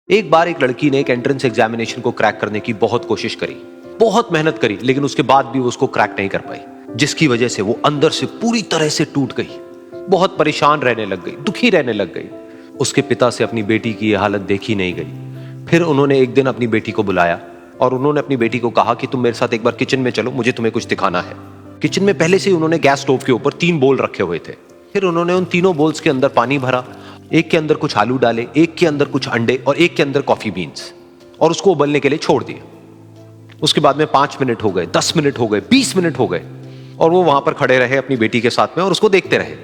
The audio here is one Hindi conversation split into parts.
एक बार एक लड़की ने एक एंट्रेंस एग्जामिनेशन को क्रैक करने की बहुत कोशिश करी, बहुत मेहनत करी, लेकिन उसके बाद भी वो उसको क्रैक नहीं कर पाई, जिसकी वजह से वो अंदर से पूरी तरह से टूट गई, बहुत परेशान रहने लग गई, दुखी रहने लग गई। उसके पिता से अपनी बेटी की यह हालत देखी नहीं गई। फिर उन्होंने एक दिन अपनी बेटी को बुलाया और उन्होंने अपनी बेटी को कहा कि तुम मेरे साथ एक बार किचन में चलो, मुझे तुम्हें कुछ दिखाना है। किचन में पहले से ही उन्होंने गैस स्टोव के ऊपर 3 बोल रखे हुए थे। फिर उन्होंने उन तीनों बोल्स के अंदर पानी भरा, एक के अंदर कुछ आलू डाले, एक के अंदर कुछ अंडे और एक के अंदर कॉफी बीन्स, और उसको उबलने के लिए छोड़ दिया। उसके बाद में 5 मिनट हो गए, 10 मिनट हो गए, 20 मिनट हो गए, और वो वहां पर खड़े रहे अपनी बेटी के साथ में और उसको देखते रहे।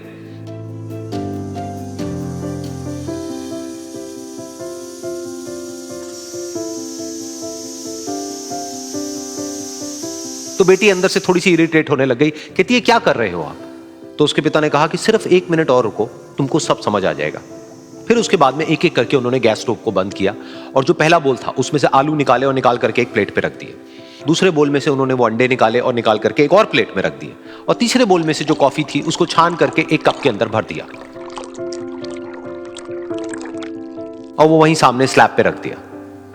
तो बेटी अंदर से थोड़ी सी इरिटेट होने लग गई, कहती है क्या कर रहे हो आप? तो उसके पिता ने कहा कि सिर्फ 1 मिनट और रुको, तुमको सब समझ आ जाएगा। फिर उसके बाद में एक एक करके उन्होंने गैस स्टोव को बंद किया और जो पहला बोल था उसमें से आलू निकाले और निकाल करके एक प्लेट पे रख दिए। दूसरे बोल में से उन्होंने वो अंडे निकाले और निकाल करके एक और प्लेट में रख दिए, और तीसरे बोल में से जो कॉफी थी उसको छान करके एक कप के अंदर भर दिया और वो वहीं सामने स्लैब पे रख दिया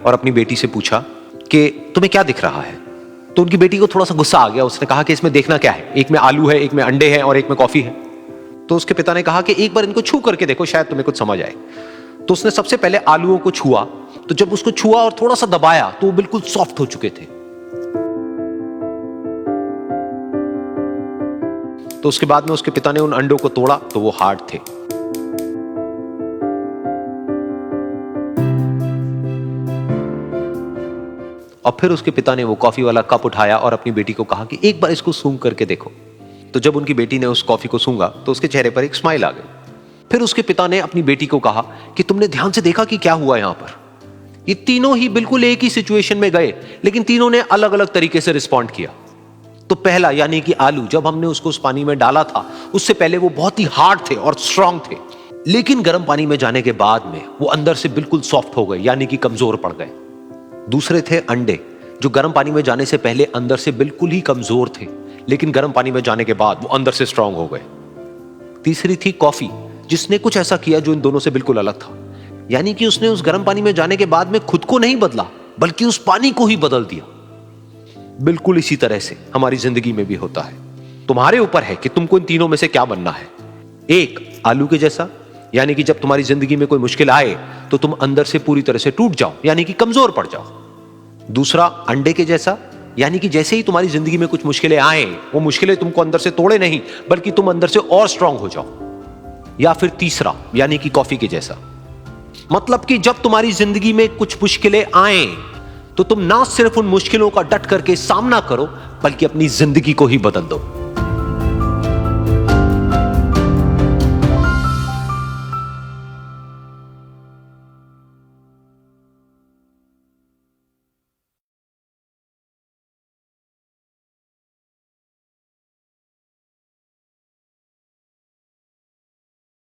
और अपनी बेटी से पूछा कि तुम्हें क्या दिख रहा है? तो उनकी बेटी को थोड़ा सा गुस्सा आ गया। उसने कहा कि इसमें देखना क्या है, एक में आलू है, एक में अंडे हैं और एक में कॉफी है। तो उसके पिता ने कहा कि एक बार इनको छू करके देखो, शायद तुम्हें कुछ समझ आए। तो उसने सबसे पहले आलूओं को छुआ, तो जब उसको छुआ और थोड़ा सा दबाया तो वो बिल्कुल सॉफ्ट हो चुके थे। तो उसके बाद में उसके पिता ने उन अंडों को तोड़ा तो वो हार्ड थे। और फिर उसके पिता ने वो कॉफी वाला कप उठाया और अपनी बेटी को कहा कि एक बार इसको सूंघ करके देखो। तो जब उनकी बेटी ने उस कॉफी को सूंघा तो उसके चेहरे पर एक स्माइल आ गई। फिर उसके पिता ने अपनी बेटी को कहा कि तुमने ध्यान से देखा कि क्या हुआ यहां पर? ये तीनों ही बिल्कुल एक ही सिचुएशन में गए, लेकिन तीनों ने अलग अलग तरीके से रिस्पॉन्ड किया। तो पहला यानी कि आलू, जब हमने उसको उस पानी में डाला था उससे पहले वो बहुत ही हार्ड थे और स्ट्रांग थे, लेकिन गर्म पानी में जाने के बाद में वो अंदर से बिल्कुल सॉफ्ट हो गए, यानी कि कमजोर पड़ गए। दूसरे थे अंडे, जो गर्म पानी में जाने से पहले अंदर से बिल्कुल ही कमजोर थे, लेकिन गर्म पानी में जाने के बाद वो अंदर से स्ट्रांग हो गए। तीसरी थी कॉफी, जिसने कुछ ऐसा किया जो इन दोनों से बिल्कुल अलग था, यानी कि उसने उस गर्म पानी में जाने के बाद में खुद को नहीं बदला, बल्कि उस पानी को ही बदल दिया। बिल्कुल इसी तरह से हमारी जिंदगी में भी होता है। तुम्हारे ऊपर है कि तुमको इन तीनों में से क्या बनना है। एक, आलू के जैसा, यानी कि जब तुम्हारी जिंदगी में कोई मुश्किल आए तो तुम अंदर से पूरी तरह से टूट जाओ, यानी कि कमजोर पड़ जाओ। दूसरा, अंडे के जैसा, यानी कि जैसे ही तुम्हारी जिंदगी में कुछ मुश्किलें आए, वो मुश्किलें तुमको अंदर से तोड़े नहीं, बल्कि तुम अंदर से और स्ट्रांग हो जाओ। या फिर तीसरा, यानी कि कॉफी के जैसा, मतलब कि जब तुम्हारी जिंदगी में कुछ मुश्किलें आए तो तुम ना सिर्फ उन मुश्किलों का डट करके सामना करो, बल्कि अपनी जिंदगी को ही बदल दो।